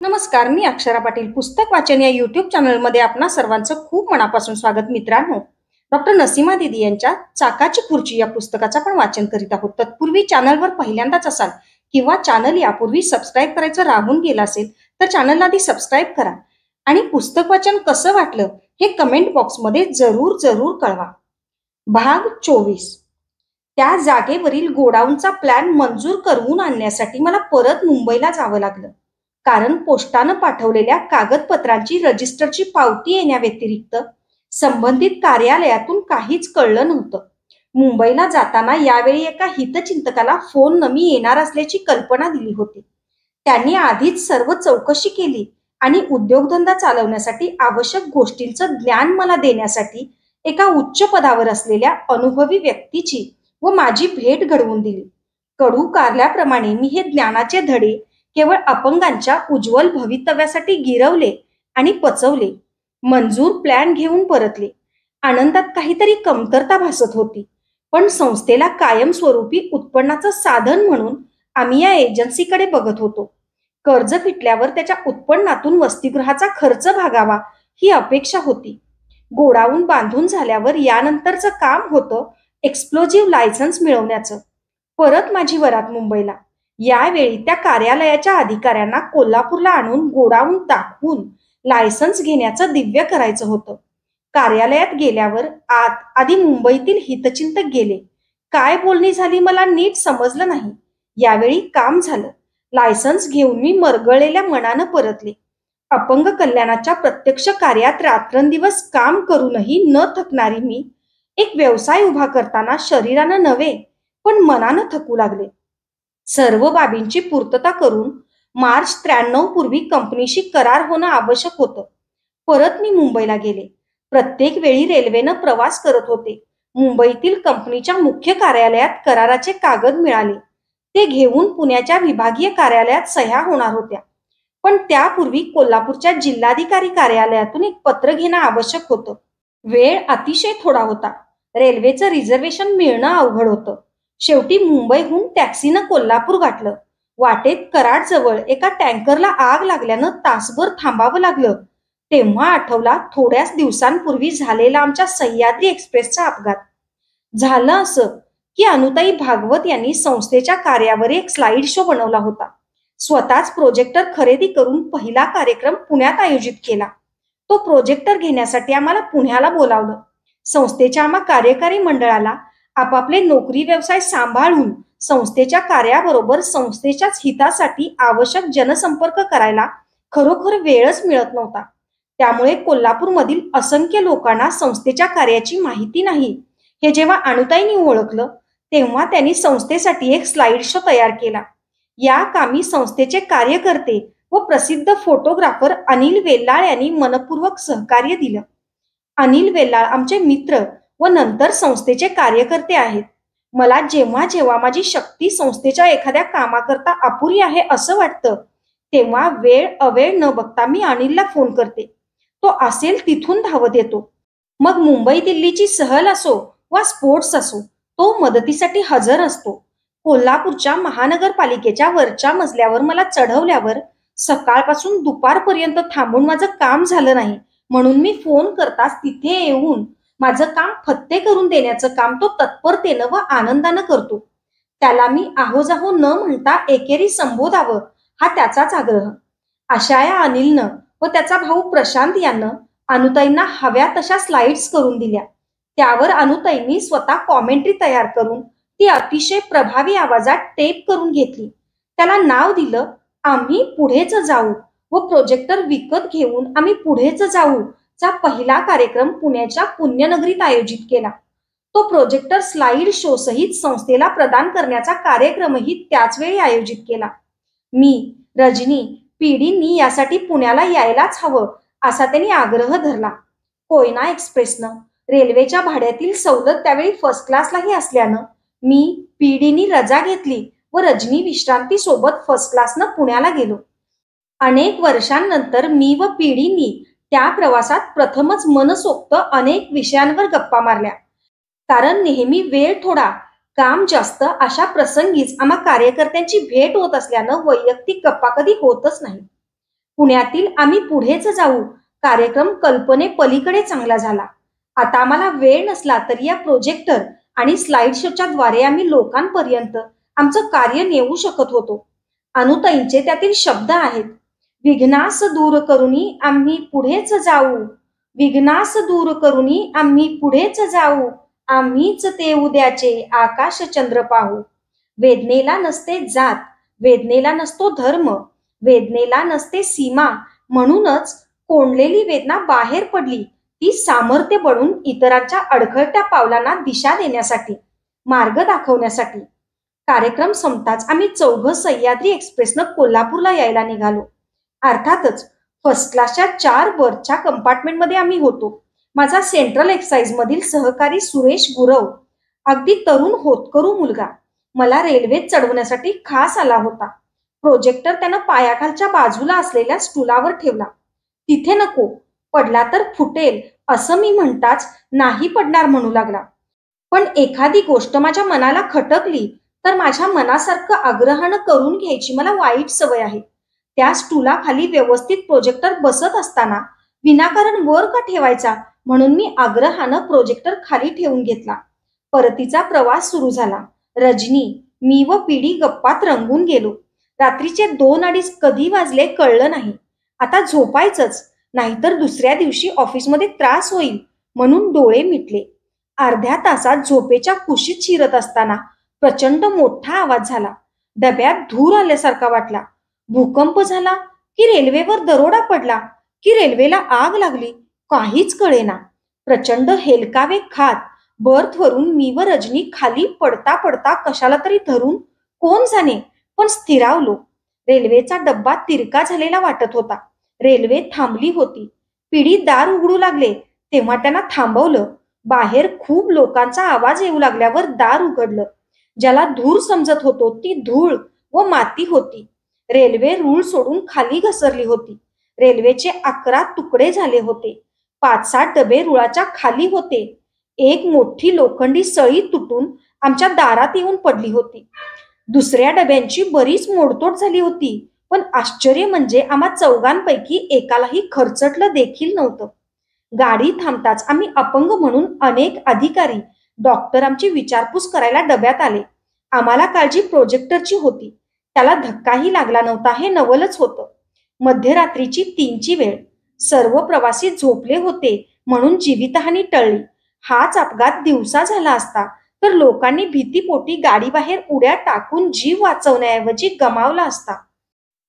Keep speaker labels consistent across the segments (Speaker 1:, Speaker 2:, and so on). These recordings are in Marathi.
Speaker 1: नमस्कार, मी अक्षरा पाटील. पुस्तक वाचन या यूट्यूब चॅनलमध्ये आपणा सर्वांचं खूप मनापासून स्वागत. मित्रांनो, डॉक्टर नसीमा दीदी यांच्या चाकाची खुर्ची या पुस्तकाचं आपण वाचन करीत आहोत. तत्पूर्वी चॅनलवर पहिल्यांदाच असाल किंवा चॅनल यापूर्वी सबस्क्राईब करायचं राहून गेलं असेल तर चॅनलला आधी सबस्क्राईब करा आणि पुस्तक वाचन कसं वाटलं हे कमेंट बॉक्समध्ये जरूर जरूर कळवा. भाग 24. त्या जागेवरील गोडाऊनचा प्लॅन मंजूर करून आणण्यासाठी मला परत मुंबईला जावं लागलं, कारण पोस्टानं पाठवलेल्या कागदपत्रांची रजिस्टरची पावती येण्याव्यतिरिक्त संबंधित कार्यालयातून काहीच कळलं नव्हतं. मुंबईला जाताना यावेळी एका हितचिंतकाला फोन मी येणार असल्याची कल्पना दिली होती. त्यांनी आधीच सर्व चौकशी केली आणि उद्योगधंदा चालवण्यासाठी आवश्यक गोष्टींचं ज्ञान मला देण्यासाठी एका उच्च पदावर असलेल्या अनुभवी व्यक्तीची व माझी भेट घडवून दिली. कडू कारल्याप्रमाणे मी हे ज्ञानाचे धडे केवळ अपंगांच्या उज्ज्वल भवितव्यासाठी गिरवले आणि पचवले. मंजूर प्लॅन घेऊन परतले. आनंदात काहीतरी कमतरता भासत होती, पण संस्थेला कायमस्वरूपी उत्पन्नाचं साधन म्हणून आम्ही या एजन्सीकडे बघत होतो. कर्ज फिटल्यावर त्याच्या उत्पन्नातून वसतिगृहाचा खर्च भागावा ही अपेक्षा होती. गोडाऊन बांधून झाल्यावर यानंतरचं काम होतं एक्सप्लोजिव्ह लायसन्स मिळवण्याचं. परत माझी वरात मुंबईला. यावेळी त्या कार्यालयाच्या अधिकाऱ्यांना कोल्हापूरला आणून गोडाऊन दाखवून लायसन्स घेण्याचं दिव्य करायचं होतं. कार्यालयात गेल्यावर आधी मुंबईतील हितचिंतक गेले. काय बोलणी झाली मला नीट समजलं नाही. यावेळी काम झालं. लायसन्स घेऊन मी मरगळलेल्या मनानं परतले. अपंग कल्याणाच्या प्रत्यक्ष कार्यात रात्रंदिवस काम करूनही न थकणारी मी एक व्यवसाय उभा करताना शरीरानं नव्हे पण मनानं थकू लागले. सर्व बाबींची पूर्तता करून मार्च 93 पूर्वी कंपनीशी करार होणं आवश्यक होतं. परत मी मुंबईला गेले. प्रत्येक वेळी रेल्वेनं प्रवास करत होते. मुंबईतील कंपनीच्या मुख्य कार्यालयात कराराचे कागद मिळाले. ते घेऊन पुण्याच्या विभागीय कार्यालयात सह्या होणार होत्या, पण त्यापूर्वी कोल्हापूरच्या जिल्हाधिकारी कार्यालयातून एक पत्र घेणं आवश्यक होतं. वेळ अतिशय थोडा होता. रेल्वेचं रिझर्वेशन मिळणं अवघड होतं. शेवटी मुंबईहून टॅक्सीनं कोल्हापूर गाठलं. वाटेत कराडजवळ एका टँकरला आग लागल्यानं तासभर थांबावं लागलं. तेव्हा आठवला थोड्याच दिवसांपूर्वी झालेला आमच्या सह्याद्री एक्सप्रेसचा अपघात. झालं असं की अनुताई भागवत यांनी संस्थेच्या कार्यावर एक स्लाइड शो बनवला होता. स्वतःच प्रोजेक्टर खरेदी करून पहिला कार्यक्रम पुण्यात आयोजित केला. तो प्रोजेक्टर घेण्यासाठी आम्हाला पुण्याला बोलावलं. संस्थेच्या आम्हा कार्यकारी मंडळाला आपापले नोकरी व्यवसाय सांभाळून संस्थेच्या कार्याबरोबर संस्थेच्याच हितासाठी आवश्यक जनसंपर्क करायला खरोखर वेळच मिळत नव्हता. त्यामुळे कोल्हापूरमधील असंख्य लोकांना संस्थेच्या कार्याची माहिती नाही हे जेव्हा अनुताईंनी ओळखलं, तेव्हा त्यांनी संस्थेसाठी एक स्लाइड शो तयार केला. या कामी संस्थेचे कार्यकर्ते व प्रसिद्ध फोटोग्राफर अनिल वेल्लाळ यांनी मनपूर्वक सहकार्य दिलं. अनिल वेल्लाळ आमचे मित्र व नंतर संस्थेचे कार्यकर्ते आहेत. मला जेव्हा जेव्हा माझी शक्ती संस्थेच्या एखाद्या कामाकरता अपुरी आहे असं वाटतं, तेव्हा वेळ अवेळ न बघता मी अनिलला फोन करते. तो असेल तिथून धावत येतो. मग मुंबई दिल्लीची सहल असो वा स्पोर्ट्स असो, तो मदतीसाठी हजर असतो. कोल्हापूरच्या महानगरपालिकेच्या वरच्या मजल्यावर मला चढवल्यावर सकाळपासून दुपारपर्यंत थांबून माझं काम झालं नाही, म्हणून मी फोन करताच तिथे येऊन माझं काम फत्ते करून देण्याचं काम तो तत्परतेनं व आनंदानं करतो. त्याला मी आहोजाहो न म्हणता एकेरी संबोधावं हा त्याचाच आग्रह. अशा या अनिलनं व त्याचा भाऊ प्रशांत यानं अनुताईंना हव्या तशा स्लाइड्स करून दिल्या. त्यावर अनुताईंनी स्वतः कॉमेंट्री तयार करून ती अतिशय प्रभावी आवाजात टेप करून घेतली. त्याला नाव दिलं आम्ही पुढेच जाऊ व प्रोजेक्टर विकत घेऊन आम्ही पुढेच जाऊ चा पहिला कार्यक्रम पुण्याच्या पुण्यनगरीत आयोजित केला. तो प्रोजेक्टर स्लाइड शो सहित संस्थेला प्रदान करण्याचा कार्यक्रमही त्याच वेळी आयोजित केला. मी, रजनी, पीडींनी यासाठी पुण्याला यायलाच हवं असा त्यांनी आग्रह धरला. कोयना एक्सप्रेसनं रेल्वेच्या भाड्यातील सवलत त्यावेळी फर्स्ट क्लासलाही असल्यानं मी, पीडींनी रजा घेतली व रजनी विश्रांती सोबत फर्स्ट क्लासनं पुण्याला गेलो. अनेक वर्षांनंतर मी व पीडींनी त्या प्रवासात प्रथमच मनसोक्त अनेक विषयांवर गप्पा मारल्या. कारण नेहमी वेळ थोडा, काम जास्त अशा प्रसंगीच आम्हा कार्यकर्त्यांची भेट होत असल्यानं वैयक्तिक गप्पा कधी होतच नाही. पुण्यातील आम्ही पुढेच जाऊ कार्यक्रम कल्पने पलीकडे चांगला झाला. आता आम्हाला वेळ नसला तरी या प्रोजेक्टर आणि स्लाइड शोच्या द्वारे आम्ही लोकांपर्यंत आमचं कार्य नेऊ शकत होतो. अनुताईंचे त्यातील शब्द आहेत, विघ्नास दूर करुनी आम्ही पुढेच जाऊ, विघ्नास दूर करुनी आम्ही पुढेच जाऊ, आम्हीच ते उद्याचे आकाश चंद्र पाहू. वेदनेला नसते जात, वेदनेला नसतो धर्म, वेदनेला नसते सीमा, म्हणूनच कोंडलेली वेदना बाहेर पडली ती सामर्थ्य बनून इतरांच्या अडखळत्या पावलांना दिशा देण्यासाठी, मार्ग दाखवण्यासाठी. कार्यक्रम संपताच आम्ही चौघं सह्याद्री एक्सप्रेसनं कोल्हापूरला यायला निघालो. अर्थातच फर्स्ट क्लासच्या 4 बर्थच्या कंपार्टमेंटमध्ये आम्ही होतो. माझा सेंट्रल एक्साइज मधील सहकारी सुरेश गुरव, अगदी तरुण होतकरू मुलगा, मला रेल्वेत चढवण्यासाठी खास आला होता. प्रोजेक्टर त्यानं पायाखालच्या बाजूला असलेल्या स्टूलावर ठेवला. तिथे नको, पडला तर फुटेल असं मी म्हणताच नाही पडणार म्हणू लागला. पण एखादी गोष्ट माझ्या मनाला खटकली तर माझ्या मनासारखं आग्रहानं करून घ्यायची मला वाईट सवय आहे. त्या स्टूलाखाली व्यवस्थित प्रोजेक्टर बसत असताना विनाकारण वर का ठेवायचा म्हणून मी आग्रहानं प्रोजेक्टर खाली ठेवून घेतला. परतीचा प्रवास सुरू झाला. रजनी, मी व पिढी गप्पात रंगून गेलो. रात्रीचे 2-2:30 कधी वाजले कळलं नाही. आता झोपायचंच, नाहीतर दुसऱ्या दिवशी ऑफिसमध्ये त्रास होईल म्हणून डोळे मिटले. अर्ध्या तासात झोपेच्या कुशीत शिरत असताना प्रचंड मोठा आवाज झाला. डब्यात धूर आल्यासारखा वाटला. भूकंप झाला की रेल्वेवर दरोडा पडला की रेल्वेला आग लागली काहीच कळेना. प्रचंड हेलकावे खात बर्थवरून मी व रजनी खाली पडता पडता कशाला तरी धरून कोण जाणे पण स्थिरावलो. रेल्वेचा डब्बा तिरका झालेला वाटत होता. रेल्वे थांबली होती. पिढी दार उघडू लागले तेव्हा त्यांना थांबवलं. बाहेर खूप लोकांचा आवाज येऊ लागल्यावर दार उघडलं. ज्याला धूर समजत होतो ती धूळ व माती होती. रेल्वे रूळ सोडून खाली घसरली होती. रेल्वेचे 11 तुकडे झाले होते. 5-7 डबे रुळाच्या खाली होते. एक मोठी लोखंडी सळी तुटून आमच्या दारात येऊन पडली होती. दुसऱ्या डब्यांची बरीच मोडतोड झाली होती. पण आश्चर्य म्हणजे आम्हा चौघांपैकी एकालाही खरचटलं देखील नव्हतं. गाडी थांबताच आम्ही अपंग म्हणून अनेक अधिकारी, डॉक्टर आमची विचारपूस करायला डब्यात आले. आम्हाला काळजी प्रोजेक्टरची होती. त्याला धक्काही लागला नव्हता हे नवलच होतं. मध्यरात्रीची 3ची वेळ. सर्व प्रवासी झोपले होते म्हणून जीवितहानी टळली. हाच अपघात दिवसा झाला असता तर लोकांनी भीतीपोटी गाडीबाहेर उड्या टाकून जीव वाचवण्याऐवजी गमावला असता.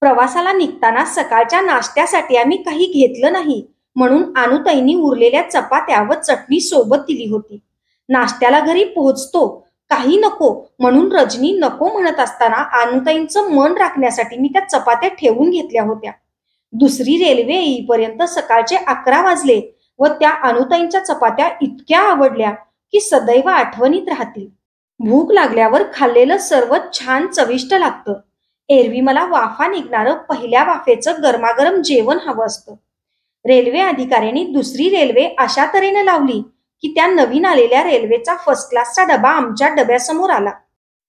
Speaker 1: प्रवासाला निघताना सकाळच्या नाश्त्यासाठी आम्ही काही घेतलं नाही म्हणून अनुताईंनी उरलेल्या चपात्या व चटणी सोबत दिली होती. नाश्त्याला घरी पोहोचतो काही नको म्हणून रजनी नको म्हणत असताना अनुताईंचं मन राखण्यासाठी मी त्या चपात्या ठेवून घेतल्या होत्या. दुसरी रेल्वे येईपर्यंत सकाळचे 11 वाजले व त्या अनुताईंच्या चपात्या इतक्या आवडल्या की सदैव आठवणीत राहतील. भूक लागल्यावर खाल्लेलं सर्वच छान चविष्ट लागतं. एरवी मला वाफा निघणारं पहिल्या वाफेचं गरमागरम जेवण हवं असतं. रेल्वे अधिकाऱ्यांनी दुसरी रेल्वे अशा तऱ्हेने लावली की त्या नवीन आलेल्या रेल्वेचा फर्स्ट क्लासचा डबा आमच्या डब्यासमोर आला.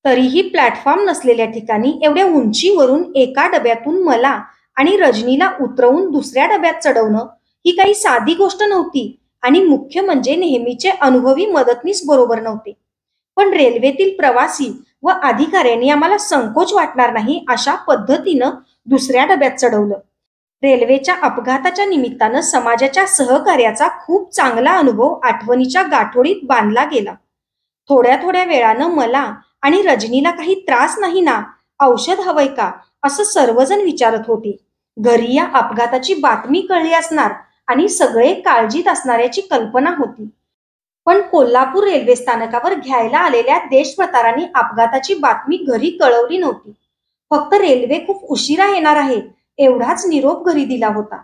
Speaker 1: तरीही प्लॅटफॉर्म नसलेल्या ठिकाणी एवढ्या उंचीवरून एका डब्यातून मला आणि रजनीला उतरवून दुसऱ्या डब्यात चढवणं ही काही साधी गोष्ट नव्हती आणि मुख्य म्हणजे नेहमीचे अनुभवी मदतनीस बरोबर नव्हते. पण रेल्वेतील प्रवासी व अधिकाऱ्यांनी आम्हाला संकोच वाटणार नाही अशा पद्धतीनं दुसऱ्या डब्यात चढवलं. रेल्वेच्या अपघाताच्या निमित्तानं समाजाच्या सहकार्याचा खूप चांगला अनुभव आठवणीच्या गाठोडीत बांधला गेला. थोड्या थोड्या वेळानं मला आणि रजनीला काही त्रास नाही ना, औषध हवंय का असं सर्वजण विचारत होते. घरी या अपघाताची बातमी कळली असणार आणि सगळे काळजीत असणाऱ्याची कल्पना होती. पण कोल्हापूर रेल्वे स्थानकावर घ्यायला आलेल्या देशप्रतारांनी अपघाताची बातमी घरी कळवली नव्हती. फक्त रेल्वे खूप उशिरा येणार आहे एवढाच निरोप घरी दिला होता.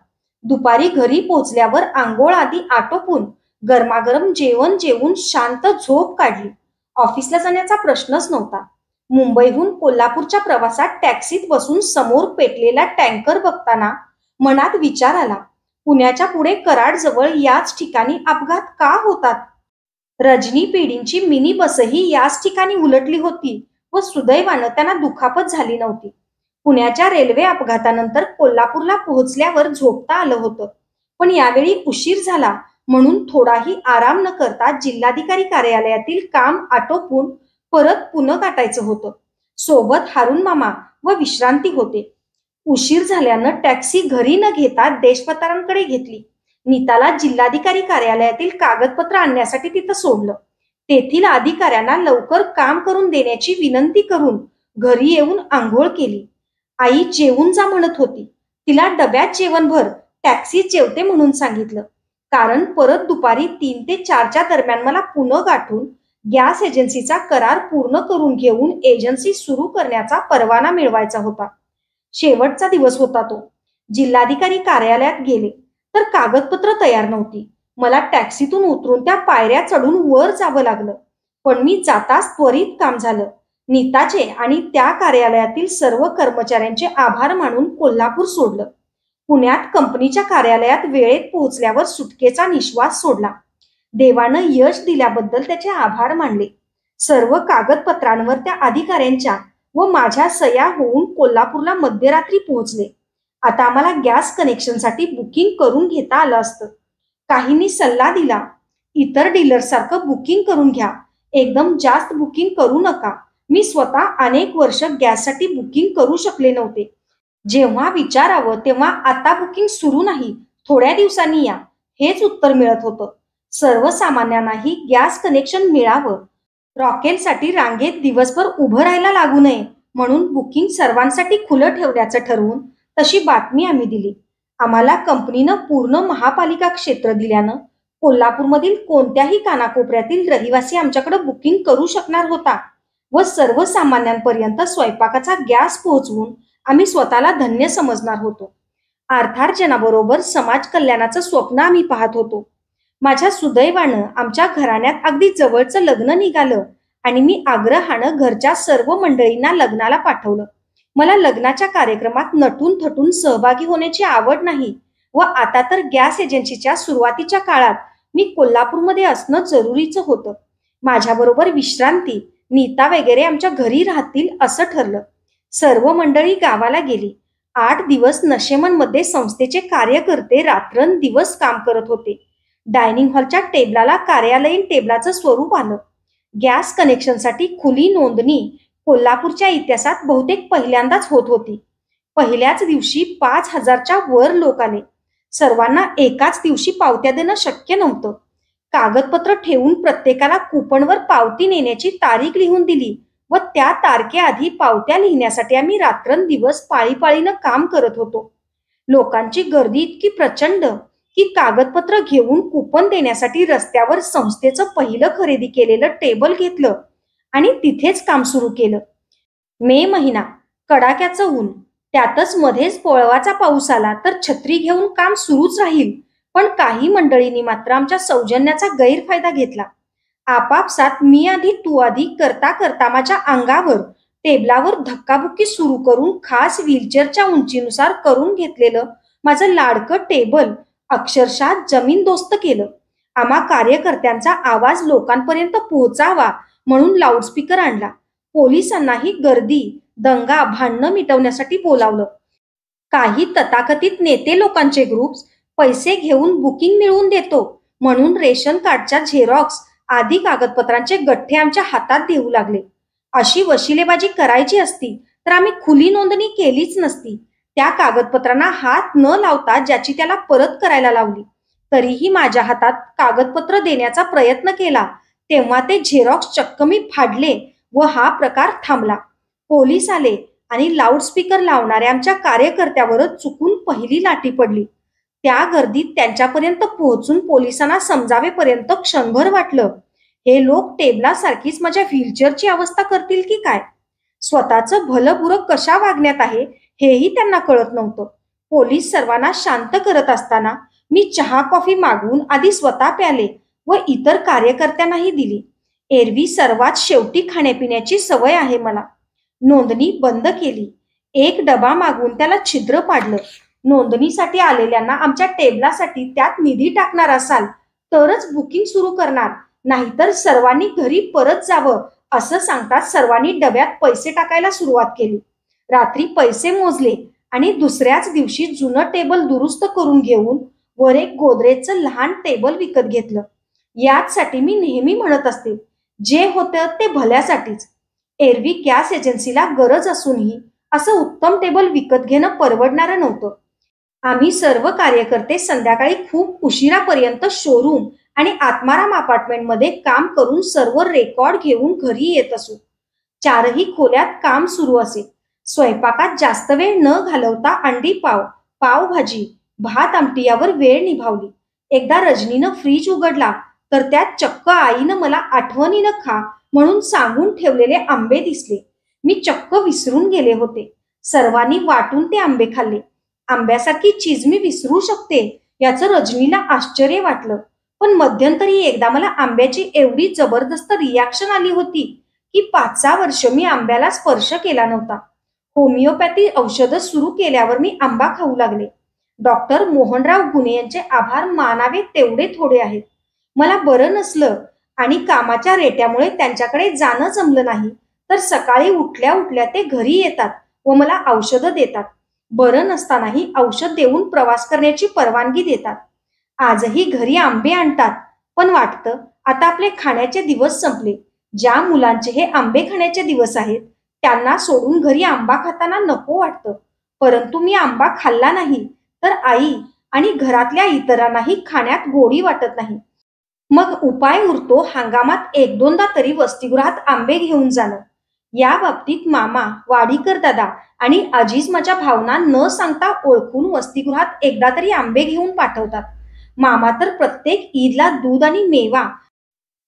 Speaker 1: दुपारी घरी पोहोचल्यावर आंघोळ आधी आटोपून गरमागरम जेवण जेवून शांत झोप काढली. ऑफिसला जाण्याचा प्रश्नच नव्हता. मुंबईहून कोल्हापूरच्या प्रवासात टॅक्सीत बसून समोर पेटलेला टँकर बघताना मनात विचार आला, पुण्याच्या पुढे कराडजवळ याच ठिकाणी अपघात का होतात? रजनी पेढींची मिनी बसही याच ठिकाणी उलटली होती व सुदैवानं त्यांना दुखापत झाली नव्हती. पुण्याच्या रेल्वे अपघातानंतर कोल्हापूरला पोहोचल्यावर झोपता आलं होतं, पण यावेळी उशीर झाला म्हणून थोडाही आराम न करता जिल्हाधिकारी कार्यालयातील काम आटोपून परत पुणे गाठायचं होतं. सोबत हारून मामा व विश्रांती होते. उशीर झाल्यानं टॅक्सी घरी न घेता देशपत्रांकडे घेतली. नीताला जिल्हाधिकारी कार्यालयातील कागदपत्र आणण्यासाठी तिथं सोडलं. तेथील अधिकाऱ्यांना लवकर काम करून देण्याची विनंती करून घरी येऊन आंघोळ केली. आई जेवून जा म्हणत होती. तिला डब्यात जेवण भर, टॅक्सीत जेवते म्हणून सांगितलं. कारण परत दुपारी 3 ते 4च्या दरम्यान मला पुणे गाठून गॅस एजन्सीचा करार पूर्ण करून घेऊन एजन्सी सुरू करण्याचा परवाना मिळवायचा होता. शेवटचा दिवस होता तो. जिल्हाधिकारी कार्यालयात गेले तर कागदपत्र तयार नव्हती. मला टॅक्सीतून उतरून त्या पायऱ्या चढून वर जावं लागलं. पण मी जाताच त्वरित काम झालं. नीताचे आणि त्या कार्यालयातील सर्व कर्मचाऱ्यांचे आभार मानून कोल्हापूर सोडलं. पुण्यात कंपनीच्या कार्यालयात वेळेत पोहोचल्यावर सुटकेचा निश्वास सोडला. देवानं यश दिल्याबद्दल त्याचे आभार मानले. सर्व कागदपत्रांवर त्या अधिकाऱ्यांच्या व माझ्या सह्या होऊन कोल्हापूरला मध्यरात्री पोहोचले. आता आम्हाला गॅस कनेक्शनसाठी बुकिंग करून घेता आलं असतं. काहींनी सल्ला दिला, इतर डीलरसारखं बुकिंग करून घ्या, एकदम जास्त बुकिंग करू नका. मी स्वतः अनेक वर्ष गॅससाठी बुकिंग करू शकले नव्हते. जेव्हा विचारावं तेव्हा आता बुकिंग सुरू नाही, थोड्या दिवसांनी या, हेच उत्तर मिळत होतं. सर्वसामान्यांनाही गॅस कनेक्शन मिळावं, रॉकेलसाठी रांगेत दिवसभर उभं राहायला लागू नये म्हणून बुकिंग सर्वांसाठी खुलं ठेवण्याचं ठरवून तशी बातमी आम्ही दिली. आम्हाला कंपनीनं पूर्ण महापालिका क्षेत्र दिल्यानं कोल्हापूरमधील कोणत्याही कानाकोपऱ्यातील रहिवासी आमच्याकडे बुकिंग करू शकणार होता व सर्वसामान्यांपर्यंत स्वयंपाकाचा गॅस पोहोचवून आम्ही स्वतःला धन्य समजणार होतो. अर्थार्जनाबरोबर समाज कल्याणाचं स्वप्न आम्ही पाहत होतो. माझ्या सुदैवानं आमच्या घराण्यात अगदी जवळचं लग्न निघालं आणि मी आग्रहानं घरच्या सर्व मंडळींना लग्नाला पाठवलं. मला लग्नाच्या कार्यक्रमात नटून थटून सहभागी होण्याची आवड नाही व आता तर गॅस एजन्सीच्या सुरुवातीच्या काळात मी कोल्हापूरमध्ये असणं जरुरीचं होतं. माझ्याबरोबर विश्रांती, नीता वगैरे आमच्या घरी राहतील असं ठरलं. सर्व मंडळी गावाला गेली. 8 दिवस नशेमनमध्ये संस्थेचे कार्यकर्ते रात्रंदिवस काम करत होते. डायनिंग हॉलच्या टेबलाला कार्यालयीन टेबलाचं स्वरूप आलं. गॅस कनेक्शनसाठी खुली नोंदणी कोल्हापूरच्या इतिहासात बहुतेक पहिल्यांदाच होत होती. पहिल्याच दिवशी 5,000च्या वर लोक आले. सर्वांना एकाच दिवशी पावत्या देणं शक्य नव्हतं. कागदपत्र ठेवून प्रत्येकाला कुपनवर पावती नेण्याची तारीख लिहून दिली व त्या तारखेआधी पावत्या लिहिण्यासाठी आम्ही रात्रंदिवस पाळीपाळीनं काम करत होतो. लोकांची गर्दी इतकी प्रचंड की कागदपत्र घेऊन कुपन देण्यासाठी रस्त्यावर संस्थेचं पहिलं खरेदी केलेलं टेबल घेतलं आणि तिथेच काम सुरू केलं. मे महिना, कडाक्याचं ऊन, त्यातच मध्येच पोळवाचा पाऊस आला तर छत्री घेऊन काम सुरूच राहील. पण काही मंडळींनी मात्र आमच्या सौजन्याचा गैरफायदा घेतला. आपापसात मी आधी तू आधी करता करता माझ्या अंगावर टेबलावर धक्काबुक्की सुरू करून खास व्हीलचेअरच्या उंचीनुसार करून घेतलेलं माझं लाडकं टेबल अक्षरशः जमीनदोस्त केलं. आम्हा कार्यकर्त्यांचा आवाज लोकांपर्यंत पोहोचावा म्हणून लाऊडस्पीकर आणला. पोलिसांनाही गर्दी, दंगा, भांडणं मिटवण्यासाठी बोलावलं. काही तथाकथित नेते लोकांचे ग्रुप्स पैसे घेऊन बुकिंग मिळवून देतो म्हणून रेशन कार्डच्या झेरॉक्स आदी कागदपत्रांचे गठ्ठे आमच्या हातात देऊ लागले. अशी वशिलेबाजी करायची असती तर आम्ही खुली नोंदणी केलीच नसती. त्या कागदपत्रांना हात न लावता ज्याची त्याला परत करायला लावली. तरीही माझ्या हातात कागदपत्र देण्याचा प्रयत्न केला तेव्हा ते झेरॉक्स चक्क मी फाडले व हा प्रकार थांबला. पोलीस आले आणि लाऊडस्पीकर लावणाऱ्या आमच्या कार्यकर्त्यावरच चुकून पहिली लाठी पडली. त्या गर्दीत त्यांच्यापर्यंत पोहोचून पोलिसांना समजावेपर्यंत क्षणभर वाटलं, हे लोक टेबलासारखीच माझ्या व्हीलचेअरची अवस्था करतील की काय. स्वतःचं भलं बुरं कशा वागण्यात आहे हेही त्यांना कळत नव्हतं. पोलीस सर्वांना शांत करत असताना मी चहा कॉफी मागवून आधी स्वतः प्याले व इतर कार्यकर्त्यांनाही दिली. एरवी सर्वात शेवटी खाण्यापिण्याची सवय आहे मला. नोंदणी बंद केली. एक डबा मागवून त्याला छिद्र पाडलं. नोंदणीसाठी आलेल्यांना आमच्या टेबलासाठी त्यात निधी टाकणार असाल तरच बुकिंग सुरू करणार, नाहीतर सर्वांनी घरी परत जावं असं सांगताच सर्वांनी डब्यात पैसे टाकायला सुरुवात केली. रात्री पैसे मोजले आणि दुसऱ्याच दिवशी जुनं टेबल दुरुस्त करून घेऊन वर एक गोदरेजचं लहान टेबल विकत घेतलं. याचसाठी मी नेहमी म्हणत असते, जे होतं ते भल्यासाठीच. एरवी गॅस एजन्सीला गरज असूनही असं उत्तम टेबल विकत घेणं परवडणारं नव्हतं. आम्ही सर्व कार्यकर्ते संध्याकाळी खूप उशिरापर्यंत शोरूम आणि आत्माराम अपार्टमेंटमध्ये काम करून सर्व रेकॉर्ड घेऊन घरी येत असू. चारही खोल्यात काम सुरू असे. स्वयंपाकात जास्त वेळ न घालवता अंडी पाव, पावभाजी, भात आमटी यावर वेळ निभावली. एकदा रजनीनं फ्रीज उघडला तर त्यात चक्क आईनं मला आठवणीनं खा म्हणून सांगून ठेवलेले आंबे दिसले. मी चक्क विसरून गेले होते. सर्वांनी वाटून ते आंबे खाल्ले. आंब्यासारखी चीज मी विसरू शकते याचं रजनीला आश्चर्य वाटलं. पण मध्यंतरी एकदा मला आंब्याची एवढी जबरदस्त रिॲक्शन आली होती की 5-6 वर्ष मी आंब्याला स्पर्श केला नव्हता. होमिओपॅथी औषधं सुरू केल्यावर मी आंबा खाऊ लागले. डॉक्टर मोहनराव गुने यांचे आभार मानावे तेवढे थोडे आहेत. मला बरं नसलं आणि कामाच्या रेट्यामुळे त्यांच्याकडे जाणं जमलं नाही तर सकाळी उठल्या उठल्या ते घरी येतात व मला औषधं देतात. बरं नसतानाही औषध देऊन प्रवास करण्याची परवानगी देतात. आजही घरी आंबे आणतात. पण वाटतं आता आपले खाण्याचे दिवस संपले. ज्या मुलांचे हे आंबे खाण्याचे दिवस आहेत त्यांना सोडून घरी आंबा खाताना नको वाटतं. परंतु मी आंबा खाल्ला नाही तर आई आणि घरातल्या इतरांनाही खाण्यात गोडी वाटत नाही. मग उपाय उरतो हंगामात 1-2दा तरी वसतिगृहात आंबे घेऊन जाणं. या बाबतीत मामा, वाडीकर दादा आणि अजीज माझ्या भावना न सांगता ओळखून वसतिगृहात एकदा तरी आंबे घेऊन पाठवतात. मामा तर प्रत्येक ईदला दूध आणि मेवा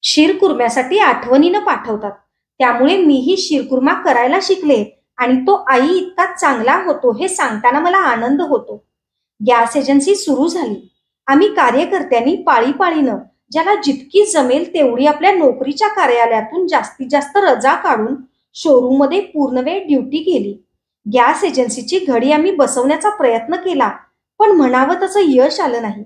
Speaker 1: शिरकुर्म्यासाठी आठवणीनं पाठवतात. त्यामुळे मीही शिरकुर्मा करायला शिकले आणि तो आई इतका चांगला होतो हे सांगताना मला आनंद होतो. गॅस एजन्सी सुरू झाली. आम्ही कार्यकर्त्यांनी पाळीपाळीनं ज्याला जितकी जमेल तेवढी आपल्या नोकरीच्या कार्यालयातून जास्तीत जास्त रजा काढून शोरूममध्ये पूर्णवेळ ड्युटी केली. गॅस एजन्सीची घडी आम्ही बसवण्याचा प्रयत्न केला पण म्हणावं तसं यश आलं नाही.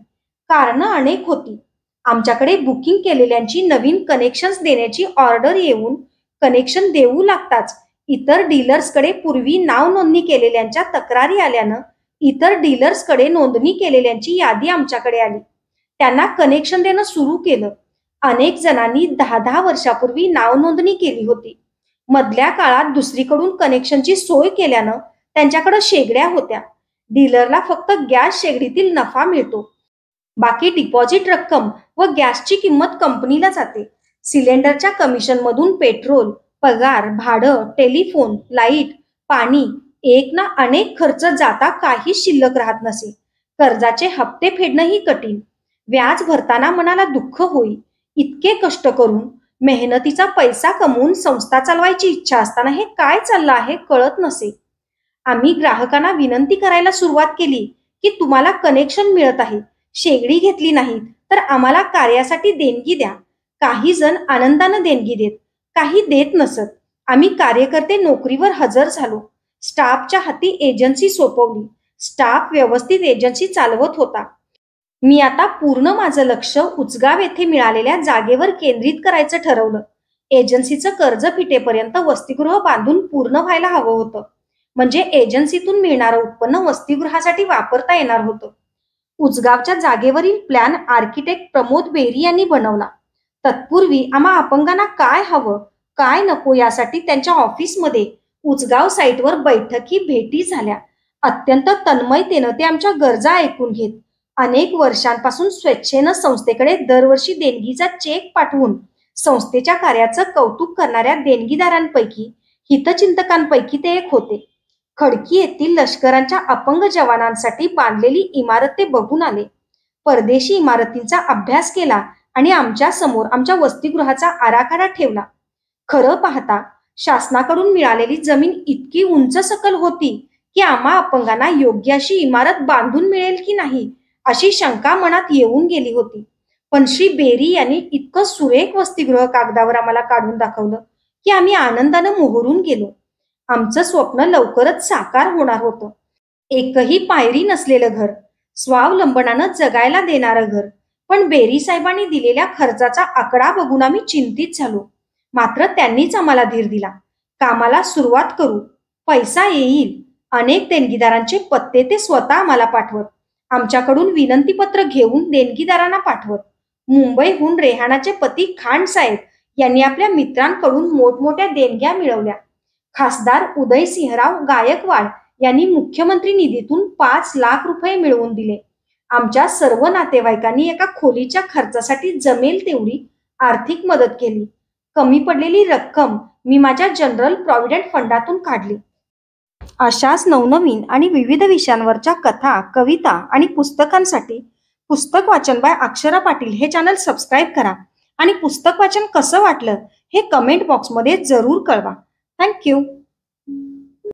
Speaker 1: कारणं अनेक होती. आमच्याकडे बुकिंग केलेल्यांची नवीन कनेक्शन्स देण्याची ऑर्डर येऊन कनेक्शन देऊ लागताच इतर डीलर्सकडे पूर्वी नाव नोंदणी केलेल्यांच्या तक्रारी आल्यानं इतर डीलर्सकडे नोंदणी केलेल्यांची यादी आमच्याकडे आली. त्यांना कनेक्शन देणं सुरू केलं. अनेक जणांनी 10-10 वर्षापूर्वी नाव नोंदणी केली होती. मधल्या काळात दुसरीकडून कनेक्शनची सोय केल्यानं त्यांच्याकडे शेगड्या होत्या. डीलरला फक्त गॅस शेगडीतील नफा मिळतो. बाकी डिपॉझिट रक्कम व गॅसची किंमत कंपनीला जाते. सिलेंडरच्या कमिशनमधून पेट्रोल, पगार, भाडं, टेलिफोन, लाईट, पाणी एक ना अनेक खर्च जाता काही शिल्लक राहत नसे. कर्जाचे हप्ते फेडणंही कठीण. व्याज भरताना मनाला दुःख होई. इतके कष्ट करून मेहनतीचा पैसा कमवून संस्था चालवायची इच्छा असताना हे काय चाललं आहे कळत नसे. आम्ही ग्राहकांना विनंती करायला सुरुवात केली की तुम्हाला कनेक्शन मिळत आहे, शेगडी घेतली नाही तर आम्हाला कार्यासाठी देणगी द्या. काही जण आनंदानं देणगी देत, काही देत नसत. आम्ही कार्यकर्ते नोकरीवर हजर झालो. स्टाफच्या हाती एजन्सी सोपवली. स्टाफ व्यवस्थित एजन्सी चालवत होता. मी आता पूर्ण माझं लक्ष उचगाव येथे मिळालेल्या जागेवर केंद्रित करायचं ठरवलं. एजन्सीचं कर्ज फिटेपर्यंत वसतिगृह बांधून पूर्ण व्हायला हवं होतं. म्हणजे एजन्सीतून मिळणारं उत्पन्न वसतिगृहासाठी वापरता येणार होतं. उचगावच्या जागेवरील प्लॅन आर्किटेक्ट प्रमोद बेरी यांनी बनवला. तत्पूर्वी आम्हा अपंगांना काय हवं काय नको यासाठी त्यांच्या ऑफिसमध्ये उचगाव साईटवर बैठकी भेटी झाल्या. अत्यंत तन्मयतेनं ते आमच्या गरजा ऐकून घेत. अनेक वर्षांपासून स्वेच्छेनं संस्थेकडे दरवर्षी देणगीचा चेक पाठवून संस्थेच्या कार्याचं कौतुक करणाऱ्या देणगीदारांपैकी हितचिंतकांपैकी ते एक होते. खडकी येथील लष्करांच्या अपंग जवानांसाठी बांधलेली इमारत ते बघून आले. परदेशी इमारतींचा अभ्यास केला आणि आमच्या समोर आमच्या वसतिगृहाचा आराखडा ठेवला. खरं पाहता शासनाकडून मिळालेली जमीन इतकी उंच सकल होती की आम्हा अपंगांना योग्य अशी इमारत बांधून मिळेल की नाही अशी शंका मनात येऊन गेली होती. पण श्री बेरी यांनी इतकं सुरेख वसतिगृह कागदावर आम्हाला काढून दाखवलं की आम्ही आनंदानं मोहरून गेलो. आमचं स्वप्न लवकरच साकार होणार होतं. एकही पायरी नसलेलं घर, स्वावलंबनानं जगायला देणारं घर. पण बेरी साहेबांनी दिलेल्या खर्चाचा आकडा बघून आम्ही चिंतित झालो. मात्र त्यांनीच आम्हाला धीर दिला. कामाला सुरुवात करू. पैसा येईल. अनेक देणगीदारांचे पत्ते ते स्वतः आम्हाला पाठवत. आमच्याकडून विनंतीपत्र घेऊन देणगीदारांना पाठवत. मुंबईहून रेहानाचे पती खान साहेब यांनी आपल्या मित्रांकडून मोठमोठ्या देणग्या मिळवल्या. खासदार उदयसिंहराव गायकवाड यांनी मुख्यमंत्री निधीतून 5 लाख रुपये मिळवून दिले. आमच्या सर्व नातेवाईकांनी एका खोलीच्या खर्चासाठी जमेल तेवढी आर्थिक मदत केली. कमी पडलेली रक्कम मी माझ्या जनरल प्रॉव्हिडंट फंडातून काढली. अशाच नवनवीन आणि विविध विषयांवरच्या कथा, कविता आणि पुस्तकांसाठी पुस्तक वाचन बाय अक्षरा पाटील हे चॅनल सबस्क्राईब करा आणि पुस्तक वाचन कसं वाटलं हे कमेंट बॉक्समध्ये जरूर कळवा. थँक्यू.